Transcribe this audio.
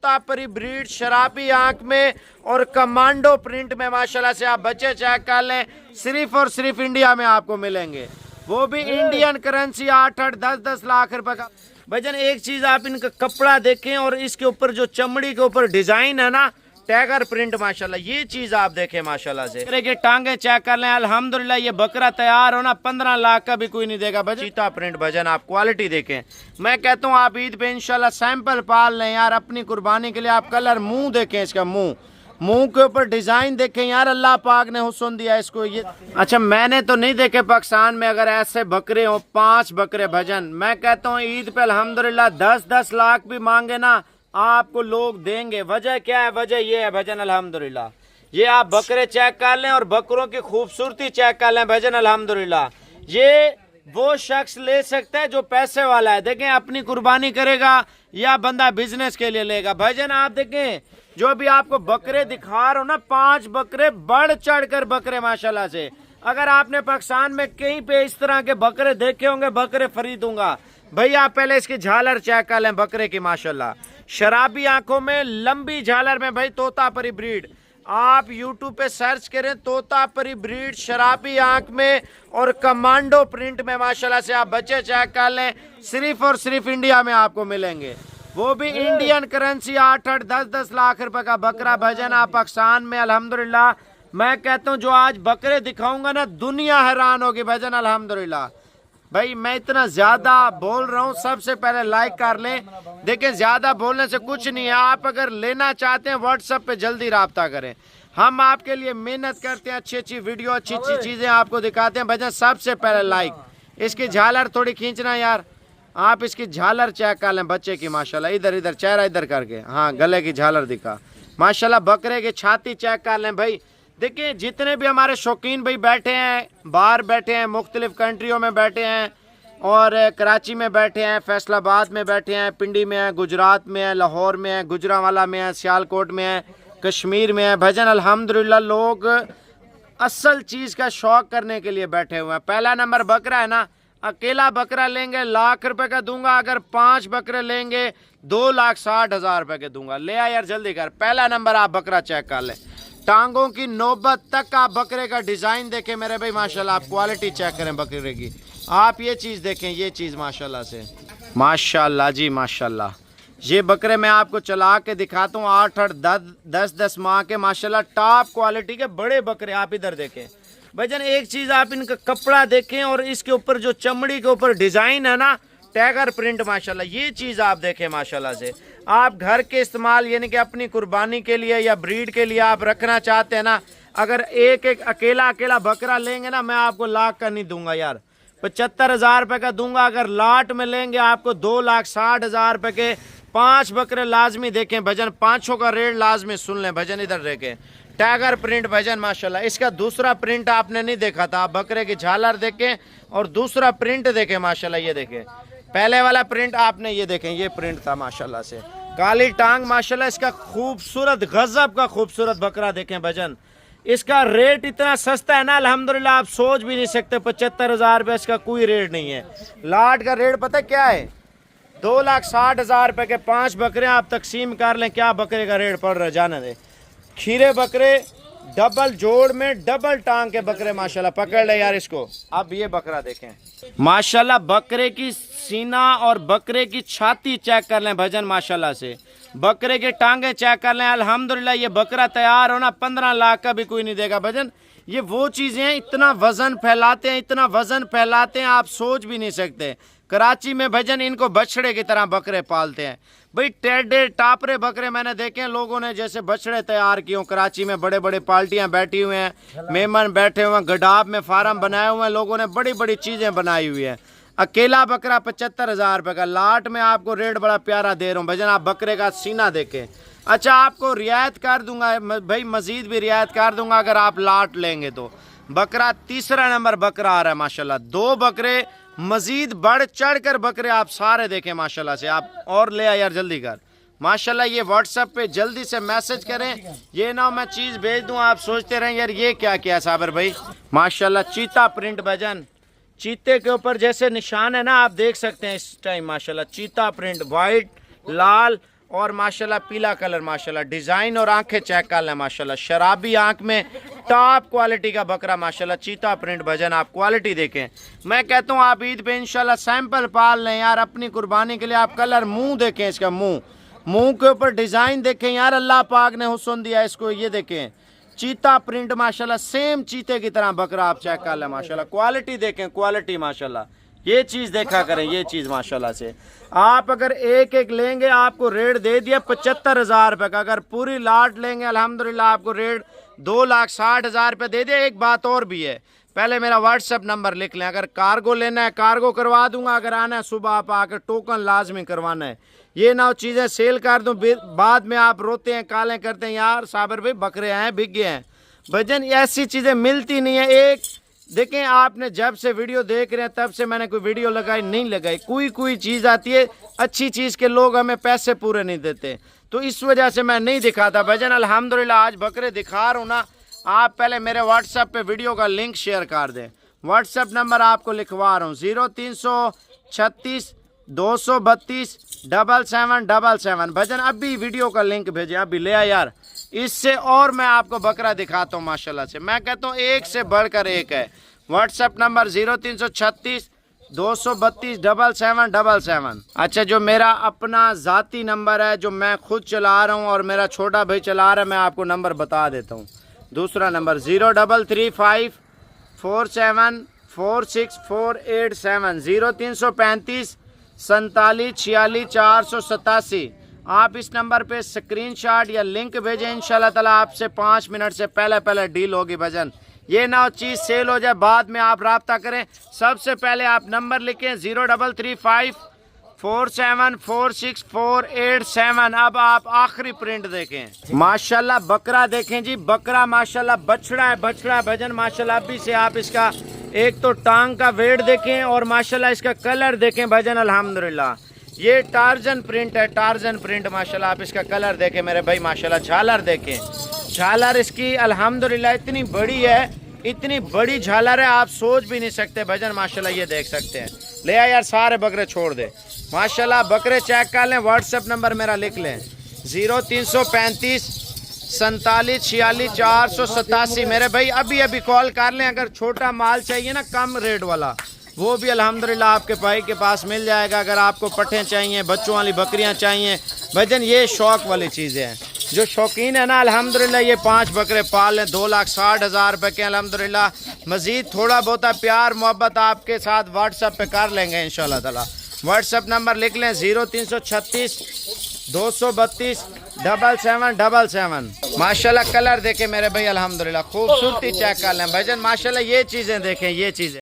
Totapuri breed, शराबी आंख में और कमांडो प्रिंट में माशाल्लाह से आप बच्चे चेक कर लें, सिर्फ और सिर्फ इंडिया में आपको मिलेंगे, वो भी इंडियन करेंसी 8-8 10-10 लाख रुपए का। भजन एक चीज आप इनका कपड़ा देखें और इसके ऊपर जो चमड़ी के ऊपर डिजाइन है ना, टैगर प्रिंट माशाल्लाह, ये चीज आप देखें माशाल्लाह से। बकरे के टांगे चेक कर लें, अल्हम्दुलिल्लाह ये बकरा तैयार होना 15 लाख का भी कोई नहीं देगा। भजन चीता प्रिंट भजन आप क्वालिटी देखें। मैं कहता हूँ आप ईद पे इंशाल्लाह सैंपल पाल लें यार अपनी कुर्बानी के लिए। आप कलर मुंह देखें, इसका मुंह के ऊपर डिजाइन देखें यार, अल्लाह पाक ने हुस्न दिया इसको। ये अच्छा मैंने तो नहीं देखे पाकिस्तान में अगर ऐसे बकरे हो, 5 बकरे भजन। मैं कहता हूँ ईद पे अल्हम्दुलिल्लाह 10-10 लाख भी मांगे ना आपको लोग देंगे। वजह क्या है? वजह ये है भजन अल्हम्दुलिल्लाह, ये आप बकरे चेक कर लें और बकरों की खूबसूरती चेक कर लें भजन अल्हम्दुलिल्लाह। ये वो शख्स ले सकता है जो पैसे वाला है। देखें अपनी कुर्बानी करेगा या बंदा बिजनेस के लिए लेगा। भजन आप देखें जो भी आपको बकरे दिखा रहा हूं ना, 5 बकरे बढ़ चढ़ कर बकरे माशाल्लाह से। अगर आपने पाकिस्तान में कहीं पे इस तरह के बकरे देखे होंगे, बकरे खरीदूंगा भाई। आप पहले इसकी झालर चेक कर लें बकरे की माशाल्लाह, शराबी आंखों में लंबी झालर में भाई तोतापरी ब्रीड। आप YouTube पे सर्च करें तोतापरी ब्रीड, शराबी आंख में और कमांडो प्रिंट में माशाल्लाह से आप बच्चे चेक कर लें, सिर्फ और सिर्फ इंडिया में आपको मिलेंगे, वो भी इंडियन करेंसी 8-8 10-10 लाख रुपए का बकरा। भजन आप पाकिस्तान में अल्हम्दुलिल्लाह मैं कहता हूँ जो आज बकरे दिखाऊंगा ना दुनिया हैरान होगी भजन अल्हम्दुलिल्लाह। भाई मैं इतना ज्यादा बोल रहा हूँ, सबसे पहले लाइक कर लें। देखें ज्यादा बोलने से कुछ नहीं है, आप अगर लेना चाहते हैं व्हाट्सएप पे जल्दी राब्ता करें। हम आपके लिए मेहनत करते हैं, अच्छी अच्छी वीडियो अच्छी अच्छी चीजें आपको दिखाते हैं भजन। सबसे पहले लाइक, इसकी झालर थोड़ी खींचना यार, आप इसकी झालर चेक कर लें बच्चे की माशाल्लाह। इधर इधर चेहरा इधर करके, हाँ गले की झालर दिखा माशाल्लाह। बकरे की छाती चेक कर लें भाई। देखिए जितने भी हमारे शौकीन भाई बैठे हैं, बाहर बैठे हैं, मुख्तलिफ कंट्रियों में बैठे हैं और कराची में बैठे हैं, फैसलाबाद में बैठे हैं, पिंडी में है, गुजरात में है, लाहौर में है, गुजरांवाला में है, सियालकोट में है, कश्मीर में है भजन अल्हम्दुलिल्लाह। लोग असल चीज़ का शौक करने के लिए बैठे हुए हैं। पहला नंबर बकरा है ना, अकेला बकरा लेंगे लाख रुपए का दूंगा, अगर 5 बकरे लेंगे 2,60,000 रुपए के दूंगा। ले आ यार जल्दी कर। पहला नंबर आप बकरा चेक कर लें, टांगों की नौबत तक आप बकरे का डिजाइन देखें मेरे भाई माशाल्लाह। आप क्वालिटी चेक करें बकरे की, आप ये चीज़ देखें, ये चीज़ माशाल्लाह से माशाल्लाह जी माशाल्लाह। ये बकरे मैं आपको चला के दिखाता हूँ 8-8 10-10 माह के माशाल्लाह, टॉप क्वालिटी के बड़े बकरे। आप इधर देखें भजन एक चीज़ आप इनका कपड़ा देखें और इसके ऊपर जो चमड़ी के ऊपर डिज़ाइन है ना, टैगर प्रिंट माशाल्लाह, ये चीज़ आप देखें माशाल्लाह से। आप घर के इस्तेमाल यानी कि अपनी कुर्बानी के लिए या ब्रीड के लिए आप रखना चाहते हैं ना, अगर एक एक अकेला बकरा लेंगे ना, मैं आपको लाख का नहीं दूंगा यार, 75,000 रुपये का दूंगा। अगर लाट में लेंगे आपको 2,60,000 रुपये के 5 बकरे लाजमी देखें भजन, 5 का रेट लाजमी सुन लें भजन। इधर देखें टैगर प्रिंट भजन माशाल्लाह। इसका दूसरा प्रिंट आपने नहीं देखा था, आप बकरे की झालर देखें और दूसरा प्रिंट देखें माशाल्लाह। ये देखें पहले वाला प्रिंट आपने ये देखें, ये प्रिंट था माशाल्लाह से, काली टांग माशाल्लाह। इसका खूबसूरत गजब का खूबसूरत बकरा देखें भजन। इसका रेट इतना सस्ता है ना अल्हम्दुलिल्लाह, आप सोच भी नहीं सकते। 75,000 रुपये इसका कोई रेट नहीं है। लाट का रेट पता क्या है? 2,60,000 रुपये के 5 बकरे आप तकसीम कर लें, क्या बकरे का रेट पड़ रहा है जाने दे। खीरे बकरे डबल जोड़ में डबल टांग के बकरे माशाल्लाह। पकड़ ले यार इसको। अब ये बकरा देखें माशाल्लाह, बकरे की सीना और बकरे की छाती चेक कर लें भजन माशाल्लाह से। बकरे के टांगे चेक कर लें अल्हम्दुलिल्लाह। ये बकरा तैयार होना 15 लाख का भी कोई नहीं देगा भजन। ये वो चीज़ें हैं, इतना वजन फैलाते हैं, इतना वजन फैलाते हैं आप सोच भी नहीं सकते। कराची में भजन इनको बछड़े की तरह बकरे पालते हैं भाई। टेढ़े टापरे बकरे मैंने देखे हैं लोगों ने जैसे बछड़े तैयार किए हों। कराची में बड़े बड़े पार्टियां बैठी हुए हैं, मेहमान बैठे हुए हैं, गडाब में फार्म बनाए हुए हैं, लोगों ने बड़ी बड़ी चीज़ें बनाई हुई हैं। अकेला बकरा 75,000 रुपये का। लाट में आपको रेट बड़ा प्यारा दे रहा हूँ भजन। आप बकरे का सीना देखें। अच्छा आपको रियायत कर दूंगा भाई, मजीद भी रियायत कर दूंगा अगर आप लाट लेंगे तो। बकरा तीसरा नंबर बकरा आ रहा है माशाल्लाह। 2 बकरे मजीद बढ़ चढ़ कर बकरे आप सारे देखें माशाल्लाह से। आप और ले आ यार जल्दी कर माशाल्लाह। ये व्हाट्सएप पे जल्दी से मैसेज करें, ये ना मैं चीज़ भेज दूं आप सोचते रहें यार ये क्या किया साबर भाई। माशाल्लाह चीता प्रिंट भजन, चीते के ऊपर जैसे निशान है ना आप देख सकते हैं इस टाइम माशाल्लाह। चीता प्रिंट वाइट लाल और माशाल्लाह पीला कलर, माशाल्लाह डिज़ाइन और आंखें चेक कर लें माशाल्लाह। शराबी आंख में टॉप क्वालिटी का बकरा माशाल्लाह, चीता प्रिंट भजन, आप क्वालिटी देखें। मैं कहता हूँ आप ईद पे इंशाल्लाह सैंपल पाल लें यार अपनी कुर्बानी के लिए। आप कलर मुंह देखें, इसका मुंह के ऊपर डिज़ाइन देखें यार, अल्लाह पाक ने हुस्न दिया इसको। ये देखें चीता प्रिंट माशाल्लाह, सेम चीते की तरह बकरा, आप चेक कर लें माशाल्लाह। क्वालिटी देखें, क्वालिटी माशाल्लाह, ये चीज़ देखा करें, ये चीज़ माशाल्लाह से। आप अगर एक एक लेंगे आपको रेट दे दिया 75,000 रुपये का। अगर पूरी लाट लेंगे अल्हम्दुलिल्लाह आपको रेट 2,60,000 रुपये दे दिया। एक बात और भी है, पहले मेरा व्हाट्सअप नंबर लिख लें। अगर कार्गो लेना है कार्गो करवा दूंगा, अगर आना है सुबह आप आकर टोकन लाजमी करवाना है। ये ना चीज़ें सेल कर दूँ बाद में आप रोते हैं कालें करते हैं यार साबिर भाई बकरे हैं बिक गए हैं। भजन ऐसी चीज़ें मिलती नहीं है। एक देखें आपने जब से वीडियो देख रहे हैं तब से मैंने कोई वीडियो लगाई नहीं लगाई, कोई चीज़ आती है अच्छी चीज़ के लोग हमें पैसे पूरे नहीं देते, तो इस वजह से मैं नहीं दिखाता भजन। अल्हम्दुलिल्लाह आज बकरे दिखा रहा हूँ ना। आप पहले मेरे व्हाट्सएप पे वीडियो का लिंक शेयर कर दें। व्हाट्सएप नंबर आपको लिखवा रहा हूँ 0336 232 7777 भजन। अभी वीडियो का लिंक भेजें, अभी ले आ यार। इससे और मैं आपको बकरा दिखाता हूँ माशाल्लाह से। मैं कहता हूँ एक से बढ़कर एक है। WhatsApp number 0336 232 7777। अच्छा जो मेरा अपना ज़ाती नंबर है जो मैं खुद चला रहा हूँ और मेरा छोटा भाई चला रहा है, मैं आपको नंबर बता देता हूँ। दूसरा नंबर 0335 47 46487 0335 47 46 487। आप इस नंबर पे स्क्रीनशॉट या लिंक भेजें, इंशाल्लाह ताला आपसे 5 मिनट से पहले डील होगी भजन। ये ना चीज़ सेल हो जाए बाद में आप राब्ता करें। सबसे पहले आप नंबर लिखें 0335 47 46487। अब आप आखिरी प्रिंट देखें माशाल्लाह, बकरा देखें जी, बकरा माशाल्लाह बछड़ा है भजन माशाल्लाह। अभी से आप इसका एक तो टांग का वेट देखें और माशाल्लाह इसका कलर देखें भजन। अल्हम्दुलिल्लाह ये टार्जन प्रिंट है, टार्जन प्रिंट माशाल्लाह। आप इसका कलर देखें मेरे भाई माशाल्लाह। झालर देखें, झालर इसकी अल्हम्दुलिल्लाह इतनी बड़ी है, इतनी बड़ी झालर है आप सोच भी नहीं सकते भजन माशाल्लाह। ये देख सकते हैं। ले आ यार सारे बकरे छोड़ दे माशाल्लाह। बकरे चेक कर लें, व्हाट्सएप नंबर मेरा लिख लें 0335 47 46 487 मेरे भाई। अभी कॉल कर लें। अगर छोटा माल चाहिए ना कम रेट वाला, वो भी अल्हम्दुलिल्लाह आपके भाई के पास मिल जाएगा। अगर आपको पट्ठे चाहिए, बच्चों वाली बकरियां चाहिए भजन, ये शौक वाली चीज़ें हैं। जो शौकीन है ना अल्हम्दुलिल्लाह ये 5 बकरे पाल लें 2,60,000 रुपये के अल्हम्दुलिल्लाह। मज़ीद थोड़ा बहुत प्यार मोहब्बत आपके साथ व्हाट्सएप पे कर लेंगे इंशाल्लाह ताला। व्हाट्सएप नंबर लिख लें 0336 232 7777। माशाल्लाह कलर देखें मेरे भाई अल्हम्दुलिल्लाह, खूबसूरती चेक कर लें भजन माशाल्लाह। ये चीज़ें देखें, ये चीज़ें।